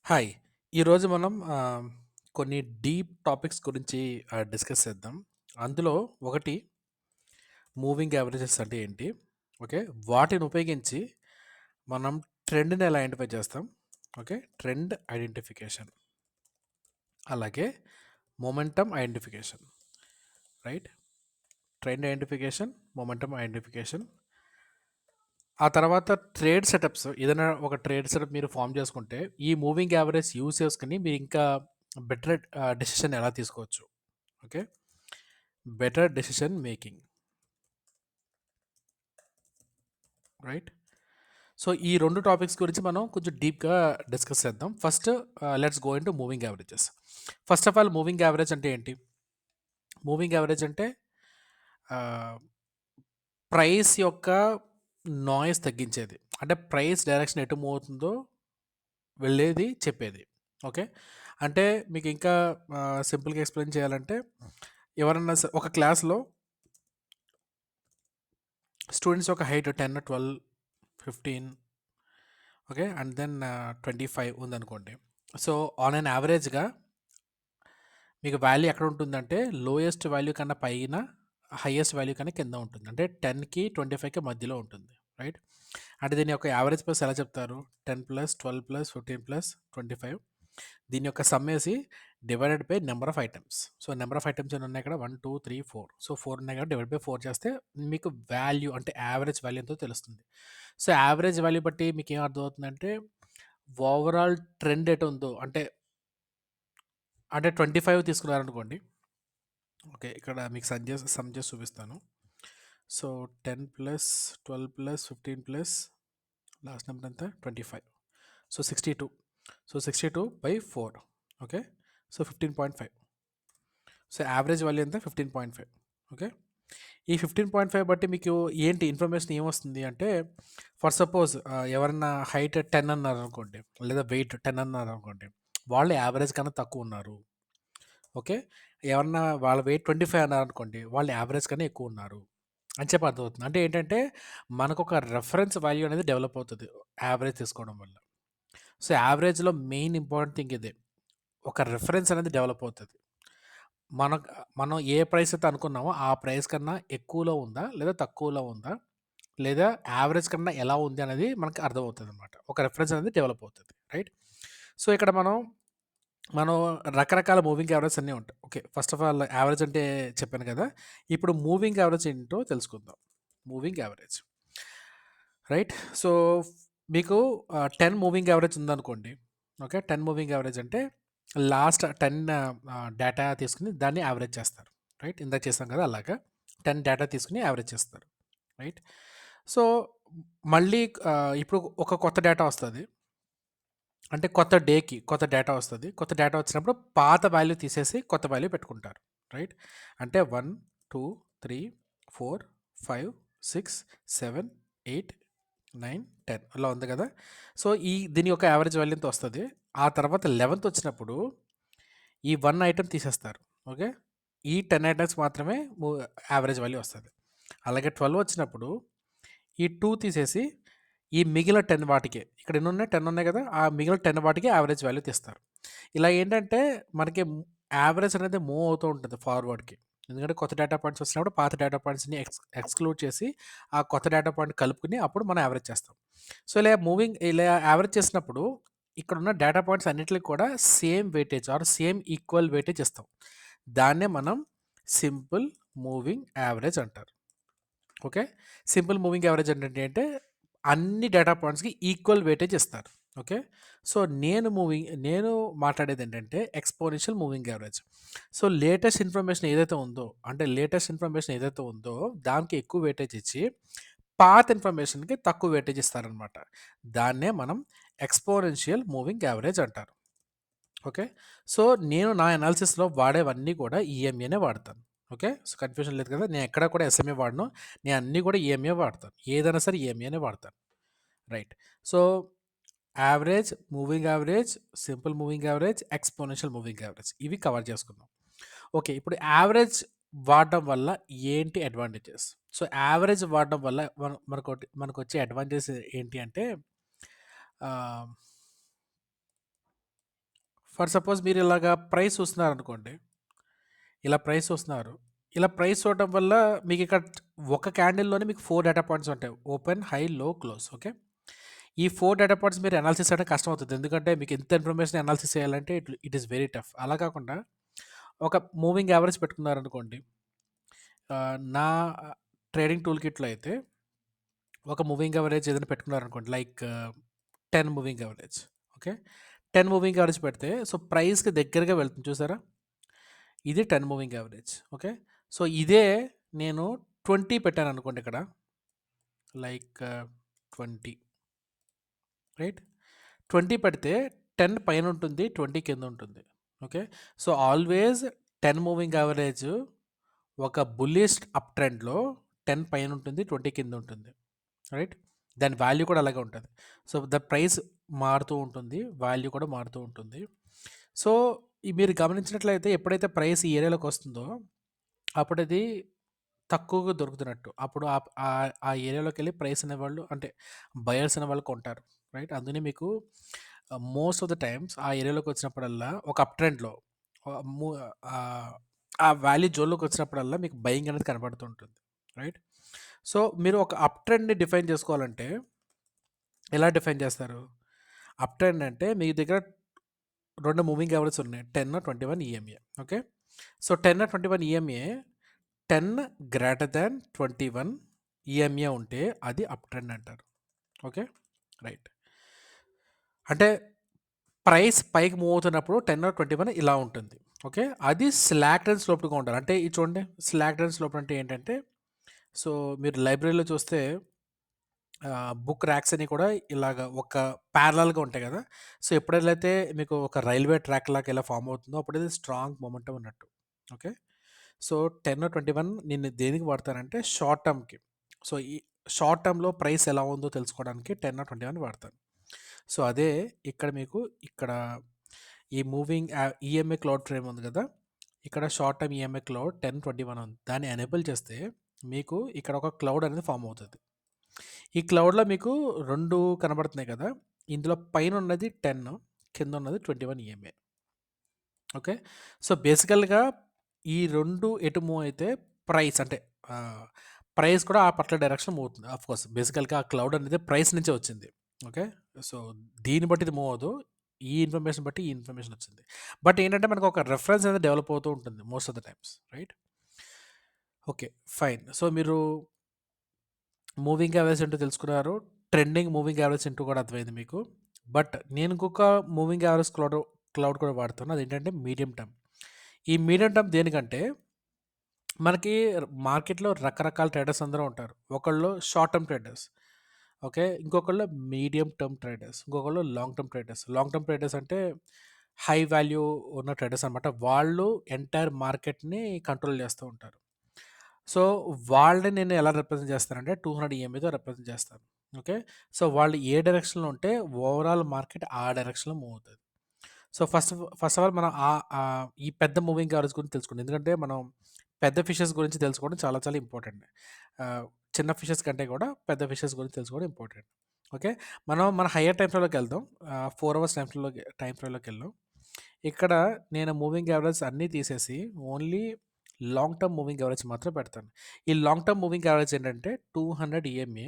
Hi! ఈరోజు మనం కొన్ని డీప్ టాపిక్స్ గురించి డిస్కస్ చేద్దాం. అందులో ఒకటి మూవింగ్ యావరేజెస్ అంటే ఏంటి? ఓకే. వాటిని ఉపయోగించి మనం ట్రెండ్‌ని ఎలా ఐడెంటిఫై చేస్తాం? ఓకే. Trend identification. అలాగే momentum identification. Right? Trend identification, momentum identification. ఆ తర్వాత ట్రేడ్ సెటప్స్ ఏదైనా ఒక ట్రేడ్ సెటప్ మీరు ఫార్మ్ చేసుకుంటే, ఈ మూవింగ్ యావరేజ్ యూజ్ చేసుకొని మీరు ఇంకా బెటర్ డెసిషన్ ఎలా తీసుకోవచ్చు. Okay. Better decision making. Right. So ఈ రెండు టాపిక్స్ గురించి మనం కొంచెం డీప్గా డిస్కస్ చేద్దాం. First let's go in to moving averages. First of all moving average అంటే ఏంటి? మూవింగ్ యావరేజ్ అంటే ప్రైస్ యొక్క నాయిస్ తగ్గించేది. అంటే ప్రైస్ డైరెక్షన్ ఎటు మూవ్ అవుతుందో వెళ్ళేది చెప్పేది. ఓకే. అంటే మీకు ఇంకా సింపుల్గా ఎక్స్ప్లెయిన్ చేయాలంటే ఎవరన్నా ఒక క్లాస్లో స్టూడెంట్స్ యొక్క హైట్ 10, 12, 15, ఓకే, అండ్ దెన్ 25 ఉందనుకోండి. సో ఆన్ అన్ యావరేజ్గా మీకు వాల్యూ ఎక్కడ ఉంటుందంటే లోయెస్ట్ వాల్యూ కన్నా పైన, హైయెస్ట్ వాల్యూ కన్నా కింద ఉంటుంది. అంటే 10కి 25కి మధ్యలో ఉంటుంది. రైట్. అంటే దీని యొక్క యావరేజ్ ప్లస్ ఎలా చెప్తారు? 10 ప్లస్ 12 ప్లస్ 15 ప్లస్ 25 దీని యొక్క సమ్ వేసి divided by number of items. So number of items ఎన్ని ఉన్నాయి ఇక్కడ? 1, 2, 3, 4. సో 4 ఉన్నాయి కదా, డివైడ్ బై 4 చేస్తే మీకు వాల్యూ అంటే యావరేజ్ వాల్యూ ఎంతో తెలుస్తుంది. సో యావరేజ్ వాల్యూ బట్టి మీకు ఏం అర్థమవుతుందంటే ఓవరాల్ ట్రెండ్ ఎటు ఉందో అంటే 25 తీసుకున్నారనుకోండి. ఓకే. ఇక్కడ మీకు సమ్ చేసి చూపిస్తాను. So 10 plus 12 plus 15 plus last number ఎంత? 25. So 62. So 62/4. Okay. So 15.5. So average value ఎంత? 15.5. ఓకే. ఈ 15.5 బట్టి మీకు ఏంటి ఇన్ఫర్మేషన్ ఏమొస్తుంది అంటే, ఫర్ సపోజ్ ఎవరన్నా హైట్ 10 అన్నారనుకోండి, లేదా వెయిట్ 10 అన్నారనుకోండి, వాళ్ళు యావరేజ్ కన్నా తక్కువ ఉన్నారు. ఓకే. ఎవరన్నా వాళ్ళ వెయిట్ 25 అన్నారనుకోండి, వాళ్ళు యావరేజ్ కన్నా ఎక్కువ ఉన్నారు అని చెప్పి అర్థమవుతుంది. అంటే ఏంటంటే మనకొక రెఫరెన్స్ వాల్యూ అనేది డెవలప్ అవుతుంది యావరేజ్ తీసుకోవడం వల్ల. సో యావరేజ్‌లో మెయిన్ ఇంపార్టెంట్ థింగ్ ఇదే. ఒక రిఫరెన్స్ అనేది డెవలప్ అవుతది. మనకు మనం ఏ ప్రైస్ అయితే అనుకున్నామో ఆ ప్రైస్ కన్నా ఎక్కువలో ఉందా? లేదా తక్కువలో ఉందా? లేదా యావరేజ్ కన్నా ఎలా ఉంది అనేది మనకు అర్థమవుతదనమాట. ఒక రిఫరెన్స్ అనేది డెవలప్ అవుతది. రైట్. సో ఇక్కడ మనం రకరకాల మూవింగ్ యావరేజ్ అన్నీ ఉంటాయి. Okay. First of all average అంటే చెప్పాను కదా! ఇప్పుడు మూవింగ్ యావరేజ్ ఏంటో తెలుసుకుందాం. Moving average. రైట్. సో మీకు 10 మూవింగ్ యావరేజ్ ఉందనుకోండి. ఓకే. 10 మూవింగ్ యావరేజ్ అంటే లాస్ట్ 10 డేటా తీసుకొని దాన్ని యావరేజ్ చేస్తారు. రైట్. ఇందాక చేసాం కదా! అలాగా 10 డేటా తీసుకొని యావరేజ్ చేస్తారు. రైట్. సో మళ్ళీ ఇప్పుడు ఒక కొత్త డేటా వస్తది. అంటే కొత్త డేకి కొత్త డేటా వస్తది. కొత్త డేటా వచ్చినప్పుడు పాత వాల్యూ తీసేసి కొత్త వాల్యూ పెట్టుకుంటారు. రైట్. అంటే 1, 2, 3, 4, 5, 6, 7, 8, 9, 10 అలా ఉంది కదా! సో దీని యొక్క యావరేజ్ వాల్యూ ఎంత వస్తది. ఆ తర్వాత 11థ్ వచ్చినప్పుడు ఈ 1 ఐటెమ్ తీసేస్తారు. ఓకే. ఈ 10 ఐటెమ్స్ మాత్రమే యావరేజ్ వాల్యూ వస్తది. అలాగే 12 వచ్చినప్పుడు ఈ 2 తీసేసి ఈ మిగిలిన 10 వాటికే, ఇక్కడ ఎన్నున్నాయి? 10 ఉన్నాయి కదా! ఆ మిగిలిన 10 వాటికి యావరేజ్ వాల్యూ తీస్తారు. ఇలా ఏంటంటే మనకి యావరేజ్ అనేది మూవ్ అవుతూ ఉంటుంది ఫార్వర్డ్‌కి. ఎందుకంటే కొత్త డేటా పాయింట్స్ వచ్చినప్పుడు పాత డేటా పాయింట్స్‌ని ఎక్స్‌క్లూడ్ చేసి ఆ కొత్త డేటా పాయింట్ కలుపుకొని అప్పుడు మనం యావరేజ్ చేస్తాం. సో ఇలా యావరేజ్ చేసినప్పుడు ఇక్కడున్న డేటా పాయింట్స్ అన్నిట్లికి కూడా same weightage or same equal weightage ఇస్తాం. దాన్నే మనం సింపుల్ మూవింగ్ యావరేజ్ అంటారు. ఓకే. సింపుల్ మూవింగ్ యావరేజ్ అంటే అన్ని డేటా పాయింట్స్‌కి ఈక్వల్ వెయిటేజ్ ఇస్తారు. ఓకే. సో నేను మాట్లాడేది ఏంటంటే exponential moving average. So latest information ఏదైతే ఉందో దానికి ఎక్కువ వెయిటేజ్ ఇచ్చి పాత ఇన్ఫర్మేషన్‌కి తక్కువ వెయిటేజ్ ఇస్తారనమాట. దాన్నే మనం ఎక్స్‌పోనెన్షియల్ మూవింగ్ యావరేజ్ అంటారు. ఓకే. సో నేను నా అనాలిసిస్‌లో వాడేవన్నీ కూడా ఈఎంఏనే వాడతాను. ఓకే. సో కన్‌ఫ్యూజన్ లేదు కదా! నేను ఎక్కడ కూడా ఎస్ఎంఏ వాడను. నేను అన్నీ కూడా ఈఎంఏ వాడతాను. ఏదైనా సరే ఈఎంఏనే వాడతాను. Right. So average, moving average, simple moving average, exponential moving average ఇవి కవర్ చేసుకున్నాం. ఓకే. ఇప్పుడు యావరేజ్ వాడడం వల్ల ఏంటి అడ్వాంటేజెస్? సో యావరేజ్ వాడడం వల్ల మనకొచ్చే అడ్వాంటేజ్ ఏంటి అంటే ఆహ్ ఫర్ సపోజ్ మీరు ఇలాగా ప్రైస్ చూస్తున్నారనుకోండి. ఇలా ప్రైస్ చూస్తున్నారు. ఇలా ప్రైస్ చూడటం వల్ల మీకు ఇక్కడ ఒక క్యాండిల్‌లోనే మీకు 4 డేటా పాయింట్స్ ఉంటాయి. ఓపెన్, హై, లో, క్లోజ్. ఓకే. ఈ 4 డేటా పాయింట్స్ మీరు అనాలిసిస్ చేయడం కష్టమవుతది. ఎందుకంటే మీకు ఇంత ఇన్ఫర్మేషన్ అనాలిసిస్ చేయాలంటే ఇట్ ఈస్ వెరీ టఫ్. అలా కాకుండా ఒక మూవింగ్ యావరేజ్ పెట్టుకున్నారనుకోండి. నా ట్రేడింగ్ టూల్ కిట్‌లో అయితే ఒక మూవింగ్ యావరేజ్ ఏదైనా పెట్టుకున్నారనుకోండి. Like 10 moving average. Okay. 10 moving average పెడితే సో ప్రైస్‌కి దగ్గరగా వెళ్తుంది చూసారా? ఇది 10 మూవింగ్ యావరేజ్. ఓకే. సో ఇదే నేను 20 పెట్టాననుకోండి ఇక్కడ. Like 20 right. 20 పెడితే 10 పైన ఉంటుంది, 20 కింద ఉంటుంది. Okay. So always 10 moving average ఒక బుల్లిష్ అప్ ట్రెండ్‌లో 10 పైన ఉంటుంది, 20 కింద ఉంటుంది. రైట్. దాని వాల్యూ కూడా అలాగే ఉంటుంది. సో ద ప్రైస్ మారుతూ ఉంటుంది, వాల్యూ కూడా మారుతూ ఉంటుంది. సో మీరు గమనించినట్లయితే ఎప్పుడైతే ప్రైస్ ఈ ఏరియాలోకి వస్తుందో అప్పుడు అది తక్కువగా దొరుకుతున్నట్టు. అప్పుడు ఆ ఏరియాలోకి వెళ్ళి ప్రైస్ అనేవాళ్ళు అంటే బయర్స్ అనేవాళ్ళు కొంటారు. రైట్. అందుకని మీకు మోస్ట్ ఆఫ్ ద టైమ్స్ ఆ ఏరియాలోకి వచ్చినప్పుడల్లా ఒక అప్ ట్రెండ్‌లో ఆ వాల్యూ జోన్‌లోకి వచ్చినప్పుడల్లా మీకు బయింగ్ అనేది కనబడుతూ ఉంటుంది. రైట్. సో మీరు ఒక అప్ ట్రెండ్‌ని డిఫైన్ చేసుకోవాలంటే ఎలా డిఫైన్ చేస్తారు? అప్ ట్రెండ్ అంటే మీ దగ్గర 2 మూవింగ్ యావరేజ్ ఉన్నాయి. 10, 21 EMA. Okay. So 10, 21 EMA 10 greater than 21 EMA ఉంటే అది అప్ ట్రెండ్ అంటారు. ఓకే. రైట్. అంటే ప్రైస్ పైకి మూవ్ అవుతున్నప్పుడు 10 ఆర్ 21 ఇలా ఉంటుంది. ఓకే. అది స్లాక్ అండ్ స్లోప్డ్‌గా ఉండాలి. అంటే ఇది చూడండి స్లాక్ అండ్ స్లోప్ అంటే ఏంటంటే సో మీరు లైబ్రరీలో చూస్తే బుక్ ర్యాక్స్ అని కూడా ఇలాగ ఒక ప్యారలల్‌గా ఉంటాయి కదా! సో ఎప్పుడైతే మీకు ఒక రైల్వే ట్రాక్ లాగా ఇలా ఫార్మ్ అవుతుందో అప్పుడది స్ట్రాంగ్ మొమెంటం ఉన్నట్టు. ఓకే. సో 10, 21 నేను దేనికి వాడతానంటే షార్ట్ టర్మ్‌కి. సో ఈ షార్ట్ టర్మ్‌లో ప్రైస్ ఎలా ఉందో తెలుసుకోవడానికి 10, 21 వాడతాను. సో అదే ఇక్కడ మీకు ఇక్కడ ఈ మూవింగ్ ఈఎంఏ క్లౌడ్ ఫ్రేమ్ ఉంది కదా! ఇక్కడ షార్ట్ టర్మ్ ఈఎంఏ క్లౌడ్ 10, 21 ఉంది. దాన్ని ఎనేబుల్ చేస్తే మీకు ఇక్కడ ఒక క్లౌడ్ అనేది ఫార్మ్ అవుతది. ఈ క్లౌడ్‌లో మీకు 2 కనబడుతున్నాయి కదా! ఇందులో పైన ఉన్నది 10, కింద ఉన్నది 21 ఈఎంఏ. ఓకే. సో బేసికల్‌గా ఈ 2 ఎటు మూవ్ అయితే ప్రైస్ అంటే ప్రైస్ కూడా ఆ పర్టిక్యులర్ డైరెక్షన్ మూవ్ అవుతుంది. ఆఫ్‌కోర్స్ బేసికల్‌గా ఆ క్లౌడ్ అనేది ప్రైస్ నుంచే వచ్చింది. ఓకే. సో దీన్ని బట్టి ఇది మూవ్ అవ్వదు. ఈ ఇన్ఫర్మేషన్ బట్టి ఈ ఇన్ఫర్మేషన్ వచ్చింది. బట్ ఏంటంటే మనకు ఒక రిఫరెన్స్ అనేది డెవలప్ అవుతూ ఉంటుంది most of the times. Right. Okay. Fine. So మీరు మూవింగ్ యావరేజ్ ఏంటో తెలుసుకున్నారు. ట్రెండింగ్ మూవింగ్ యావరేజ్ ఏంటో కూడా అర్థమైంది మీకు. బట్ నేను ఇంకొక మూవింగ్ యావరేజ్ క్లౌడ్ కూడా వాడుతాను. అదేంటంటే మీడియం టర్మ్. ఈ మీడియం టర్మ్ దేనికంటే మనకి మార్కెట్‌లో రకరకాల ట్రేడర్స్ అందరూ ఉంటారు. ఒకళ్ళు షార్ట్ టర్మ్ ట్రేడర్స్. ఓకే. ఇంకొకళ్ళు మీడియం టర్మ్ ట్రేడర్స్. ఇంకొకళ్ళు long term traders. Long term traders అంటే హై వాల్యూ ఉన్న ట్రేడర్స్ అనమాట. వాళ్ళు ఎంటైర్ మార్కెట్‌ని కంట్రోల్ చేస్తూ ఉంటారు. సో, వాళ్ళని నేను ఎలా రిప్రజెంట్ చేస్తానంటే 200 ఈఎంఐతో రిప్రజెంట్ చేస్తాను. ఓకే. సో, వాళ్ళు ఏ డైరెక్షన్‌లో ఉంటే ఓవరాల్ మార్కెట్ ఆ డైరెక్షన్‌లో మూవ్ అవుతది. సో, ఫస్ట్ ఆఫ్ ఆల్ మనం ఈ పెద్ద మూవింగ్ యావరేజ్ గురించి తెలుసుకుందాం. ఎందుకంటే మనం పెద్ద ఫిషెస్ గురించి తెలుసుకోవడం చాలా చాలా ఇంపార్టెంట్. చిన్న ఫిషెస్ కంటే కూడా పెద్ద ఫిషెస్ గురించి తెలుసుకోవడం ఇంపార్టెంట్. ఓకే. మనం మన హైయర్ టైమ్ ఫ్రేమ్‌లోకి వెళ్దాం. 4 అవర్స్ టైమ్ ఫ్రేమ్‌లోకి వెళ్దాం. ఇక్కడ నేను మూవింగ్ యావరేజ్ అన్నీ తీసేసి only long term moving average మాత్రం పెడతాను. ఈ లాంగ్ టర్మ్ మూవింగ్ యావరేజ్ ఏంటంటే 200 ఈఎంఏ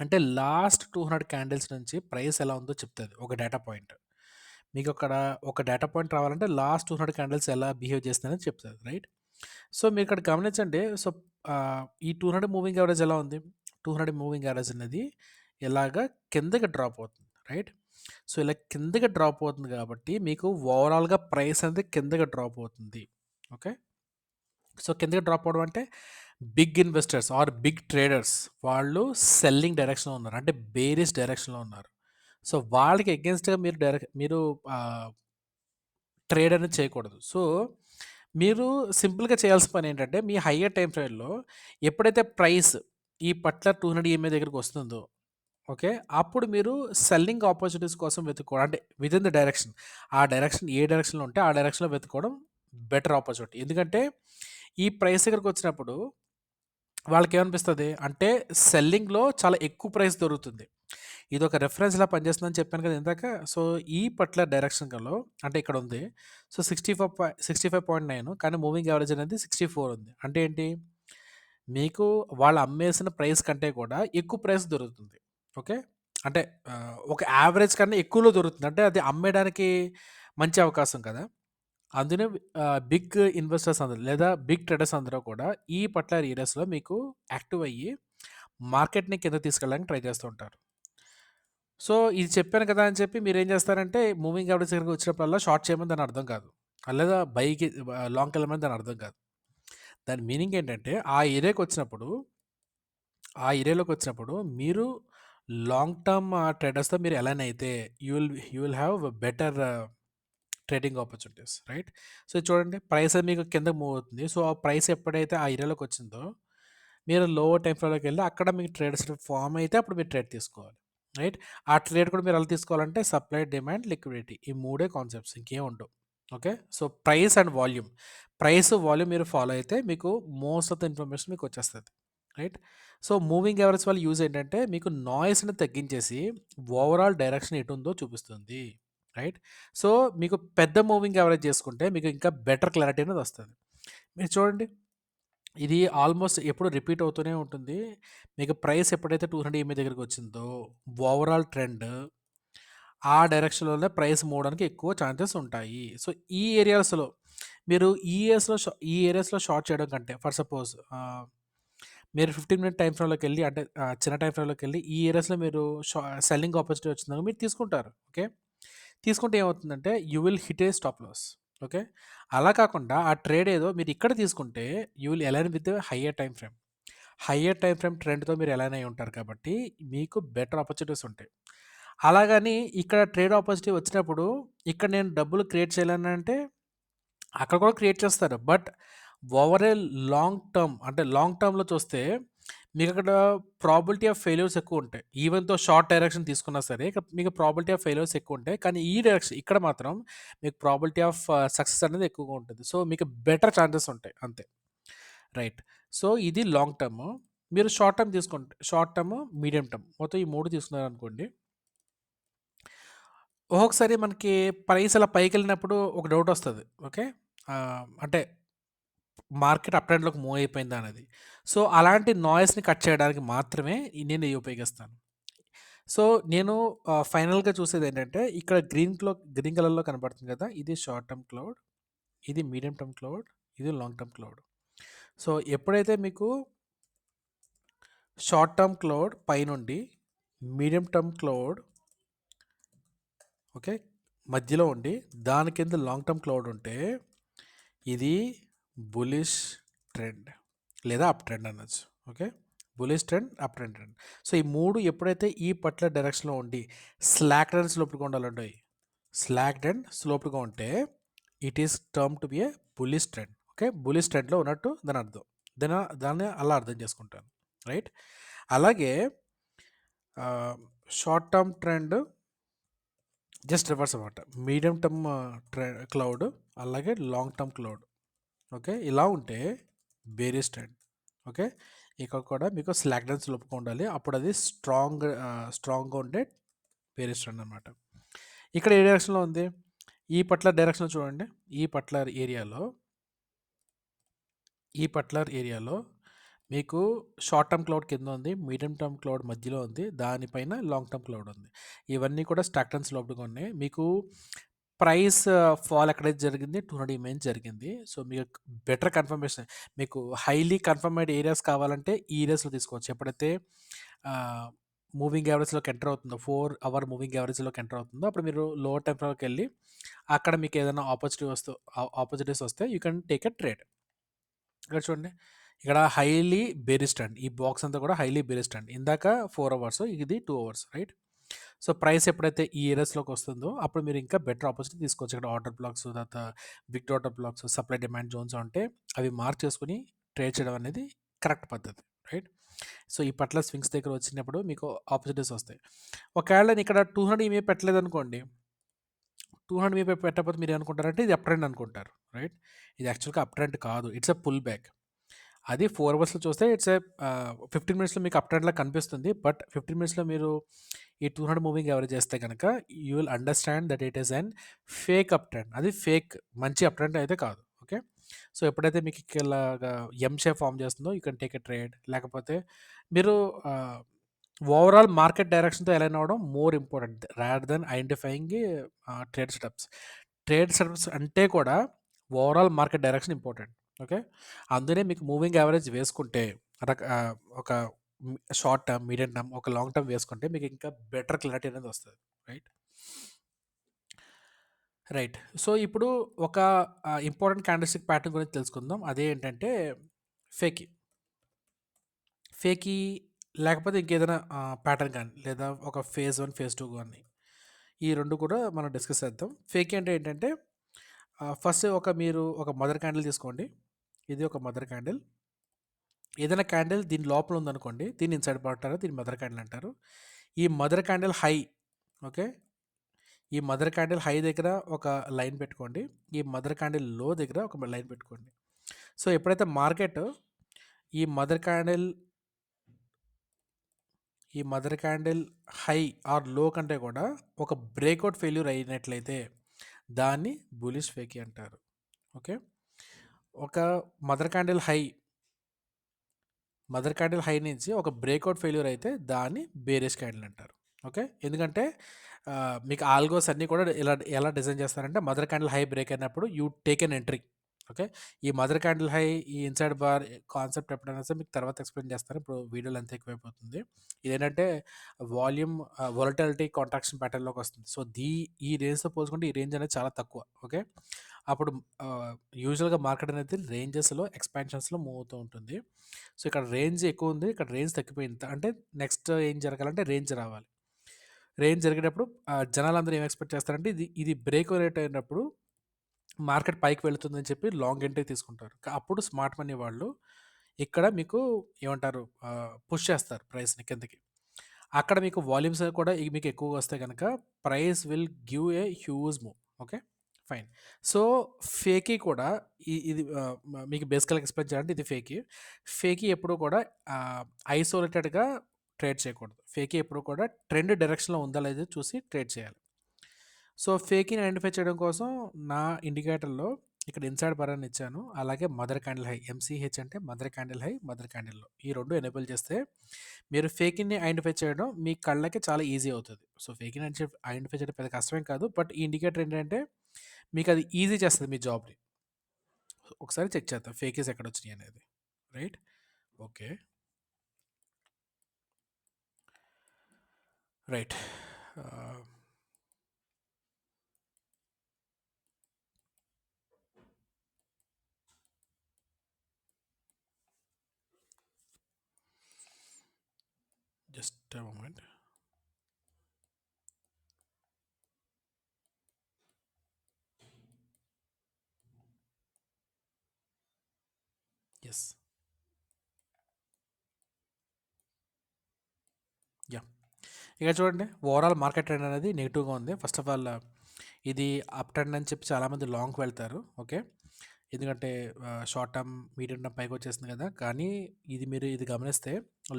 అంటే లాస్ట్ 200 క్యాండిల్స్ నుంచి ప్రైస్ ఎలా ఉందో చెప్తది ఒక డేటా పాయింట్. మీకు అక్కడ ఒక డేటా పాయింట్ రావాలంటే లాస్ట్ 200 క్యాండిల్స్ ఎలా బిహేవ్ చేస్తున్నాయని చెప్తది. రైట్. సో మీరు ఇక్కడ గమనించండి. సో ఈ 200 మూవింగ్ యావరేజ్ ఎలా ఉంది? 200 మూవింగ్ యావరేజ్ అనేది ఇలాగా కిందకి డ్రాప్ అవుతుంది. రైట్. సో ఇలా కిందకి డ్రాప్ అవుతుంది కాబట్టి మీకు ఓవరాల్‌గా ప్రైస్ అనేది కిందకి డ్రాప్ అవుతుంది. ఓకే. సో కిందకి డ్రాప్ అవ్వడం అంటే big investors or big traders వాళ్ళు సెల్లింగ్ డైరెక్షన్‌లో ఉన్నారు. అంటే బేరిష్ డైరెక్షన్‌లో ఉన్నారు. సో వాళ్ళకి అగెయిన్స్ట్‌గా మీరు ట్రేడ్ అనేది చేయకూడదు. సో మీరు సింపుల్‌గా చేయాల్సిన పని ఏంటంటే మీ హైయర్ టైమ్ ఫ్రేమ్‌లో ఎప్పుడైతే ప్రైస్ ఈ పర్టిక్యులర్ 200 ఈఎంఐ దగ్గరికి వస్తుందో ఓకే. అప్పుడు మీరు సెల్లింగ్ ఆపర్చునిటీస్ కోసం వెతుక్కోవడం. అంటే వితిన్ ద డైరెక్షన్. ఆ డైరెక్షన్ ఏ డైరెక్షన్‌లో ఉంటే ఆ డైరెక్షన్‌లో వెతుక్కోవడం బెటర్ ఆపర్చునిటీ. ఎందుకంటే ఈ ప్రైస్ దగ్గరకొచ్చినప్పుడు వాళ్ళకేమనిపిస్తది అంటే సెల్లింగ్‌లో చాలా ఎక్కువ ప్రైస్ దొరుకుతుంది. ఇది ఒక రెఫరెన్స్‌లా పనిచేస్తుందని చెప్పాను కదా ఇందాక. సో, ఈ పర్టిక్యులర్ డైరెక్షన్‌లో అంటే ఇక్కడ ఉంది. సో, 65.9 కానీ మూవింగ్ యావరేజ్ అనేది 64 ఉంది. అంటే ఏంటి? మీకు వాళ్ళు అమ్మేసిన ప్రైస్ కంటే కూడా ఎక్కువ ప్రైస్ దొరుకుతుంది. ఓకే. అంటే ఒక యావరేజ్ కన్నా ఎక్కువలో దొరుకుతుంది. అంటే అది అమ్మేయడానికి మంచి అవకాశం కదా! అందునే బిగ్ ఇన్వెస్టర్స్ అందరూ లేదా బిగ్ ట్రేడర్స్ అందరూ కూడా ఈ పర్టిక్యులర్ ఏరియాస్‌లో మీకు యాక్టివ్ అయ్యి మార్కెట్‌ని కిందకి తీసుకెళ్ళడానికి ట్రై చేస్తూ ఉంటారు. సో, ఇది చెప్పాను కదా అని చెప్పి మీరేం చేస్తారంటే మూవింగ్ యావరేజ్ దగ్గరికి వచ్చినప్పుడల్లా షార్ట్ చేయమని దాని అర్థం కాదు. లేదా బైకి లాంగ్‌కి వెళ్ళమని దాని అర్థం కాదు. దాని మీనింగ్ ఏంటంటే ఆ ఏరియాలోకొచ్చినప్పుడు మీరు లాంగ్ టర్మ్ ట్రేడర్స్‌తో మీరు అలైన్ అయితే you will have better trading opportunities right. So చూడండి ప్రైస్ అది మీకు కింద మూవ్ అవుతుంది. సో ఆ ప్రైస్ ఎప్పుడైతే ఆ ఏరియాలోకి వచ్చిందో మీరు లోవర్ టైం ఫ్రేమ్లోకి వెళ్ళి అక్కడ మీకు ట్రేడ్స్ ఫామ్ అయితే అప్పుడు మీరు ట్రేడ్ తీసుకోవాలి రైట్. ఆ ట్రేడ్ కూడా మీరు ఎలా తీసుకోవాలంటే సప్లై డిమాండ్ లిక్విడిటీ ఈ మూడే కాన్సెప్ట్స్ ఇంకేం ఉండవు. ఓకే. సో ప్రైస్ వాల్యూమ్ మీరు ఫాలో అయితే మీకు మోస్ట్ ఆఫ్ ద ఇన్ఫర్మేషన్ మీకు వచ్చేస్తుంది రైట్. సో మూవింగ్ యావరేజ్ వల్ల యూజ్ ఏంటంటే మీకు నాయిస్ని తగ్గించేసి ఓవరాల్ డైరెక్షన్ ఎటు ఉందో చూపిస్తుంది రైట్. సో మీకు పెద్ద మూవింగ్ యావరేజ్ చేసుకుంటే మీకు ఇంకా బెటర్ క్లారిటీ అనేది వస్తుంది. మీరు చూడండి ఇది ఆల్మోస్ట్ ఎప్పుడు రిపీట్ అవుతూనే ఉంటుంది. మీకు ప్రైస్ ఎప్పుడైతే 200 ఈఎంఐ దగ్గరికి వచ్చిందో ఓవరాల్ ట్రెండ్ ఆ డైరెక్షన్‌లోనే ప్రైస్ మూవడానికి ఎక్కువ ఛాన్సెస్ ఉంటాయి. సో ఈ ఏరియాస్‌లో మీరు ఈ ఏరియాస్‌లో షార్ట్ చేయడం కంటే ఫర్ సపోజ్ మీరు 15 మినిట్ టైమ్ ఫ్రేమ్‌లోకెళ్ళి అంటే చిన్న టైమ్ ఫ్రేమ్‌లోకెళ్ళి ఈ ఏరియాస్‌లో మీరు సెల్లింగ్ ఆపర్చునిటీ వచ్చిందని మీరు తీసుకుంటారు. ఓకే. తీసుకుంటే ఏమవుతుందంటే you will hit a stop loss. Okay. అలా కాకుండా ఆ ట్రేడ్ ఏదో మీరు ఇక్కడ తీసుకుంటే you will align with higher time frame. Higher time frame ట్రెండ్‌తో మీరు అలైన్ అయ్యి ఉంటారు కాబట్టి మీకు బెటర్ ఆపర్చునిటీస్ ఉంటాయి. అలాగని ఇక్కడ ట్రేడ్ ఆపర్చునిటీ వచ్చినప్పుడు ఇక్కడ నేను డబ్బులు క్రియేట్ చేయాలనంటే అక్కడ కూడా క్రియేట్ చేస్తారు. బట్ ఓవర్ ఏ లాంగ్ టర్మ్‌లో చూస్తే మీకక్కడ ప్రాబబిలిటీ ఆఫ్ ఫెయిల్యూర్స్ ఎక్కువుంటాయి. ఈవెన్ దో షార్ట్ డైరెక్షన్ తీసుకున్నా సరే మీకు ప్రాబబిలిటీ ఆఫ్ ఫెయిల్యూర్స్ ఎక్కువుంటాయి. కానీ ఈ డైరెక్షన్ ఇక్కడ మాత్రం మీకు ప్రాబబిలిటీ ఆఫ్ సక్సెస్ అనేది ఎక్కువగా ఉంటుంది. సో మీకు బెటర్ ఛాన్సెస్ ఉంటాయి అంతే. రైట్. సో ఇది లాంగ్ టర్మ్. మీరు షార్ట్ టర్మ్, మీడియం టర్మ్ మొత్తం ఈ 3 తీసుకున్నారనుకోండి. ఒక్కొక్కసారి మనకి ప్రైస్ అలా పైకెళ్ళినప్పుడు ఒక డౌటొస్తది. ఓకే. అంటే మార్కెట్ అప్ ట్రెండ్‌లోకి మూవ్ అయిపోయిందా అనేది. సో, అలాంటి నాయిస్‌ని కట్ చేయడానికి మాత్రమే నేను ఇయి ఉపయోగిస్తాను. సో, నేను ఫైనల్‌గా చూసేదేంటంటే ఇక్కడ గ్రీన్ కలర్‌లో కనపడుతుంది కదా! ఇది షార్ట్ టర్మ్ క్లౌడ్, ఇది మీడియం టర్మ్ క్లౌడ్, ఇది లాంగ్ టర్మ్ క్లౌడ్. సో, ఎప్పుడైతే మీకు షార్ట్ టర్మ్ క్లౌడ్ పైనుండి మీడియం టర్మ్ క్లౌడ్ ఓకే. మధ్యలో ఉండి దాని కింద లాంగ్ టర్మ్ క్లౌడ్ ఉంటే ఇది బులిష్ ట్రెండ్ లేదా అప్ ట్రెండ్ అనొచ్చు. Okay. Bullish trend, up trend trend. So ఈ 3 ఎప్పుడైతే ఈ పర్టిక్యులర్ డైరెక్షన్‌లో ఉండి స్లాక్డ్ అండ్ స్లోప్డ్‌గా ఉండాలండోయ్. స్లాక్డ్ అండ్ స్లోప్డ్‌గా ఉంటే it is term to be A bullish trend. Okay. Bullish ట్రెండ్‌లో ఉన్నట్టు దాని అర్థం. దాన్ని అలా అర్థం చేసుకుంటాను. రైట్. అలాగే short term trend just reverse అనమాట. మీడియం టర్మ్ క్లౌడ్ అలాగే లాంగ్ టర్మ్ క్లౌడ్. ఓకే. ఇలా ఉంటే బేరిష్ ట్రెండ్. ఓకే. ఇక్కడ కూడా మీకు స్లాక్‌డౌన్ స్లోప్‌గా ఉండాలి. అప్పుడు అది స్ట్రాంగ్‌గా ఉండే బేరిష్ ట్రెండ్ అనమాట. ఇక్కడ ఏ డైరెక్షన్‌లో ఉంది? ఈ పర్టిక్యులర్ డైరెక్షన్‌లో చూడండి. ఈ పర్టిక్యులర్ ఏరియాలో మీకు షార్ట్ టర్మ్ క్లౌడ్ కింద ఉంది. మీడియం టర్మ్ క్లౌడ్ మధ్యలో ఉంది. దానిపైన లాంగ్ టర్మ్ క్లౌడ్ ఉంది. ఇవన్నీ కూడా స్టాక్టన్ స్లోప్డ్‌గా ఉన్నాయి. మీకు ప్రైస్ ఫాల్ ఎక్కడైతే జరిగింది 200 ఈఎంఐ జరిగింది. సో మీకు బెటర్ కన్ఫర్మేషన్ మీకు హైలీ కన్ఫర్మ్డ్ ఏరియాస్ కావాలంటే ఈ ఏరియాస్‌లో తీసుకోవచ్చు. ఎప్పుడైతే మూవింగ్ యావరేజ్‌లోకి ఎంటర్ అవుతుందో 4 అవర్ మూవింగ్ యావరేజ్‌లోకి ఎంటర్ అవుతుందో అప్పుడు మీరు లోవర్ టైమ్ ఫ్రేమ్‌లోకి వెళ్ళి అక్కడ మీకు ఏదైనా ఆపర్చునిటీస్ వస్తే you can take a trade. ఇక్కడ చూడండి. ఇక్కడ హైలీ బేరిష్ ట్రెండ్. ఈ బాక్స్ అంతా కూడా హైలీ బేరిష్ ట్రెండ్. ఇందాక 4 అవర్స్ ఇది 2 అవర్స్ రైట్. సో ప్రైస్ ఎప్పుడైతే ఈ ఏరియాస్‌లోకి వస్తుందో అప్పుడు మీరు ఇంకా బెటర్ ఆపర్చునిటీ తీసుకోవచ్చు. ఇక్కడ ఆర్డర్ బ్లాక్స్ తర్వాత big order blocks supply demand zones ఉంటే అవి మార్క్ చేసుకొని ట్రేడ్ చేయడం అనేది కరెక్ట్ పద్ధతి రైట్. సో ఈ పట్ల స్వింగ్స్ దగ్గర వచ్చినప్పుడు మీకు ఆపర్చునిటీస్ వస్తాయి. ఒకవేళ నేను ఇక్కడ 200 ఈఎంఐ పెట్టలేదనుకోండి. 200 ఈఎంఐ పెట్టకపోతే మీరు ఏమనుకుంటారంటే ఇది అప్ ట్రెండ్ అనుకుంటారు రైట్. ఇది యాక్చువల్‌గా అప్ ట్రెండ్ కాదు. It's a pull back. అది 4 అవర్స్‌లో చూస్తే ఇట్స్ 15 మినిట్స్‌లో మీకు అప్ ట్రెండ్‌లా కనిపిస్తుంది. బట్ 15 మినిట్స్‌లో మీరు ఈ 200 మూవింగ్ యావరేజ్ చేస్తే గనక you will understand that it is an fake up trend. అది ఫేక్, మంచి అప్ ట్రెండ్ అయితే కాదు. ఓకే. సో, ఎప్పుడైతే మీకు ఇలాగా ఎమ్ షేప్ ఫార్మ్ చేస్తుందో you can take a trade. లేకపోతే మీరు ఓవరాల్ మార్కెట్ డైరెక్షన్‌తో అలైన్ అవ్వడం more important rather than identifying trade setups. Trade setups అంటే కూడా overall market direction important. Okay. అందుకనే మీకు మూవింగ్ యావరేజ్ వేసుకుంటే ఒక షార్ట్ టర్మ్, మీడియం టర్మ్, ఒక లాంగ్ టర్మ్ వేసుకుంటే మీకు ఇంకా బెటర్ క్లారిటీ అనేది వస్తుంది. రైట్. రైట్. సో, ఇప్పుడు ఒక ఇంపార్టెంట్ క్యాండిల్స్టిక్ ప్యాటర్న్ గురించి తెలుసుకుందాం. అదే ఏంటంటే ఫేకీ. ఫేకీ లేకపోతే ఇంకేదైనా ప్యాటర్న్ కానీ, లేదా ఒక ఫేజ్ 1, ఫేజ్ 2 కానీ, ఈ 2 కూడా మనం డిస్కస్ చేద్దాం. ఫేకీ అంటే ఏంటంటే ఫస్ట్ మీరు ఒక మదర్ క్యాండిల్ తీసుకోండి. ఇది ఒక మదర్ క్యాండిల్. ఏదైనా క్యాండిల్ దీని లోపల ఉందనుకోండి, దీన్ని ఇన్సైడ్ బార్ అంటారు, దీన్ని మదర్ క్యాండిల్ అంటారు. ఈ మదర్ క్యాండిల్ హై. ఓకే. ఈ మదర్ క్యాండిల్ హై దగ్గర ఒక లైన్ పెట్టుకోండి. ఈ మదర్ క్యాండిల్ లో దగ్గర ఒక లైన్ పెట్టుకోండి. సో, ఎప్పుడైతే మార్కెట్ ఈ మదర్ క్యాండిల్ హై ఆర్ లో కంటే కూడా ఒక బ్రేక్అవుట్ ఫెయిల్యూర్ అయినట్లయితే దాన్ని బులిష్ ఫేకీ అంటారు. ఓకే. ఒక మదర్ క్యాండిల్ హై నుంచి ఒక బ్రేక్అవుట్ ఫెయిల్యూర్ అయితే దాన్ని బేరిష్ క్యాండిల్ అంటారు. ఓకే. ఎందుకంటే మీకు ఆల్గోస్ అన్నీ కూడా ఎలా డిజైన్ చేస్తారంటే మదర్ క్యాండిల్ హై బ్రేక్ అయినప్పుడు you take an entry. Okay. ఈ మదర్ క్యాండిల్ హై, ఈ ఇన్సైడ్ బార్ కాన్సెప్ట్ ఎప్పుడైనా సరే మీకు తర్వాత ఎక్స్ప్లెయిన్ చేస్తారు. ఇప్పుడు వీడియోలు అంత ఎక్కువైపోతుంది. ఇదేంటంటే వాల్యూమ్ వొలటాలిటీ కాంట్రాక్షన్ ప్యాటర్న్లోకి వస్తుంది. సో, ఈ రేంజ్తో పోల్చుకుంటే ఈ రేంజ్ అనేది చాలా తక్కువ. ఓకే. అప్పుడు యూజువల్గా మార్కెట్ అనేది రేంజెస్లో ఎక్స్పాన్షన్స్లో మూవ్ అవుతూ ఉంటుంది. సో, ఇక్కడ రేంజ్ ఎక్కువ ఉంది, ఇక్కడ రేంజ్ తగ్గిపోయింది. అంటే నెక్స్ట్ ఏం జరగాలంటే రేంజ్ రావాలి. రేంజ్ జరిగేటప్పుడు జనాలందరూ ఏం ఎక్స్పెక్ట్ చేస్తారంటే ఇది బ్రేక్ రేట్ అయినప్పుడు మార్కెట్ పైకి వెళుతుందని చెప్పి లాంగ్ ఎంట్రీ తీసుకుంటారు. అప్పుడు స్మార్ట్ మనీ వాళ్ళు ఇక్కడ మీకు ఏమంటారు పుష్ చేస్తారు ప్రైస్ని కిందకి. అక్కడ మీకు వాల్యూమ్స్ కూడా మీకు ఎక్కువగా వస్తే కనుక price will give a huge move. Okay. Fine. So, fakey కూడా ఇది మీకు బేసికల్గా ఎక్స్ప్లెయిన్ చేయాలంటే ఇది ఫేకీ. ఫేకీ ఎప్పుడు కూడా ఐసోలేటెడ్గా ట్రేడ్ చేయకూడదు. ఫేకీ ఎప్పుడు కూడా ట్రెండ్ డైరెక్షన్లో ఉందా లేదా చూసి ట్రేడ్ చేయాలి. సో, ఫేకీని ఐడెంటిఫై చేయడం కోసం నా ఇండికేటర్లో ఇక్కడ ఇన్సైడ్ బార్ అని ఇచ్చాను. అలాగే మదర్ క్యాండిల్ హై, ఎంసీహెచ్ అంటే mother candle high, mother candle లో, ఈ 2 ఎనేబుల్ చేస్తే మీరు ఫేకీని ఐడెంటిఫై చేయడం మీ కళ్ళకి చాలా ఈజీ అవుతుంది. సో, ఫేకీని ఐడెంటిఫై చేయడం పెద్ద కష్టమేం కాదు. బట్ ఈ ఇండికేటర్ ఏంటంటే మీకు అది ఈజీ చేస్తుంది మీ జాబ్ని. ఒకసారి చెక్ చేద్దాం ఫేకీస్ ఎక్కడ వచ్చినాయి అనేది. Right. Okay. Right. Just a moment. Yes. Yeah. ఇక చూడండి, ఓవరాల్ మార్కెట్ ట్రెండ్ అనేది నెగిటివ్గా ఉంది. ఫస్ట్ ఆఫ్ ఆల్ ఇది అప్ ట్రెండ్ అని చెప్పి చాలామంది లాంగ్కి వెళ్తారు. ఓకే. ఎందుకంటే షార్ట్ టర్మ్, మీడియం టర్మ్ పైకి వచ్చేసింది కదా. కానీ మీరు ఇది గమనిస్తే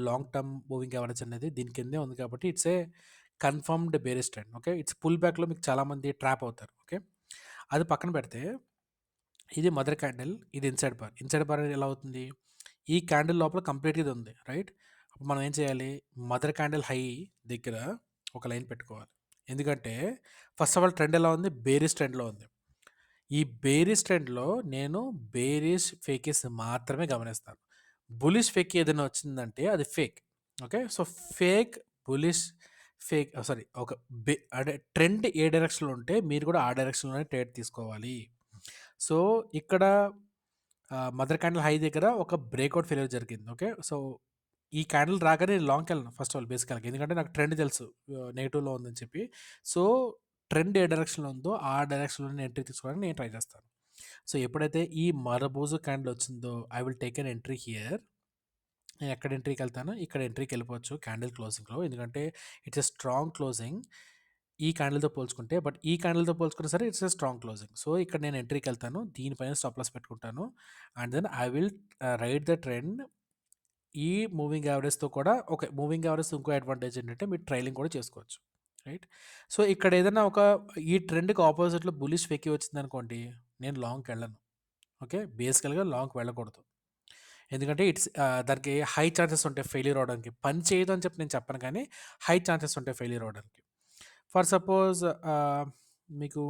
లాంగ్ టర్మ్ మూవింగ్ యావరేజ్ అనేది దీని కిందే ఉంది కాబట్టి it's a confirmed bearish trend. Okay. It's pull బ్యాక్లో మీకు చాలామంది ట్రాప్ అవుతారు. ఓకే. అది పక్కన పెడితే ఇది మదర్ క్యాండిల్, ఇది ఇన్సైడ్ బార్. ఇన్సైడ్ బార్ ఎలా అవుతుంది? ఈ క్యాండిల్ లోపల కంప్లీట్గా ఇది ఉంది. రైట్. అప్పుడు మనం ఏం చేయాలి? మదర్ క్యాండిల్ హై దగ్గర ఒక లైన్ పెట్టుకోవాలి. ఎందుకంటే ఫస్ట్ ఆఫ్ ఆల్ ట్రెండ్ ఎలా ఉంది? బేరిష్ ట్రెండ్లో ఉంది. ఈ బేరిష్ ట్రెండ్లో నేను బేరిష్ ఫేకీస్ మాత్రమే గమనిస్తాను. బులిష్ ఫేక్ ఏదైనా వచ్చిందంటే అది fake. Okay. So, fake, bullish, fake sorry ఒక అంటే ట్రెండ్ ఏ డైరెక్షన్లో ఉంటే మీరు కూడా ఆ డైరెక్షన్లోనే ట్రేడ్ తీసుకోవాలి. సో, ఇక్కడ మదర్ క్యాండిల్ హై దగ్గర ఒక బ్రేక్అవుట్ ఫెయిల్యూర్ జరిగింది. ఓకే. సో, ఈ క్యాండిల్ రాగానే నేను లాంగ్కి వెళ్ళను ఫస్ట్ ఆఫ్ ఆల్ బేసికల్గా. ఎందుకంటే నాకు ట్రెండ్ తెలుసు నెగిటివ్లో ఉందని చెప్పి. సో, ట్రెండ్ ఏ డైరెక్షన్లో ఉందో ఆ డైరెక్షన్లో నేను ఎంట్రీ తీసుకోవడానికి నేను ట్రై చేస్తాను. సో, ఎప్పుడైతే ఈ మరబూజు క్యాండిల్ వచ్చిందో I will take an entry here. నేను ఎక్కడ ఎంట్రీకి వెళ్తాను? ఇక్కడ ఎంట్రీకి వెళ్ళిపోవచ్చు క్యాండిల్ క్లోజింగ్లో. ఎందుకంటే ఇట్స్ ఎ స్ట్రాంగ్ క్లోజింగ్. ఈ క్యాండిల్‌తో పోల్చుకుంటే. బట్ ఈ క్యాండిల్‌తో పోల్చుకున్నా సరే it's a strong closing. So, ఇక్కడ నేను ఎంట్రీకెళ్తాను. దీనిపైన స్టాప్ లాస్ పెట్టుకుంటాను. And then I will ride the trend ఈ మూవింగ్ యావరేజ్‌తో కూడా. ఓకే. మూవింగ్ యావరేజ్‌తో ఇంకో అడ్వాంటేజ్ ఏంటంటే మీరు ట్రైలింగ్ కూడా చేసుకోవచ్చు. రైట్. సో, ఇక్కడ ఏదైనా ఈ ట్రెండ్‌కి ఆపోజిట్‌లో బులిష్ వెక్కి వచ్చిందనుకోండి, నేను లాంగ్‌కెళ్ళను. ఓకే. బేసికల్‌గా లాంగ్‌కి వెళ్ళకూడదు. ఎందుకంటే దానికి హై ఛాన్సెస్ ఉంటాయి ఫెయిల్యూర్ అవ్వడానికి. పని చేయదు అని చెప్పి నేను చెప్పను కానీ, హై ఛాన్సెస్ ఉంటాయి ఫెయిల్యూర్ అవ్వడానికి. ఫర్ సపోజ్ మీకు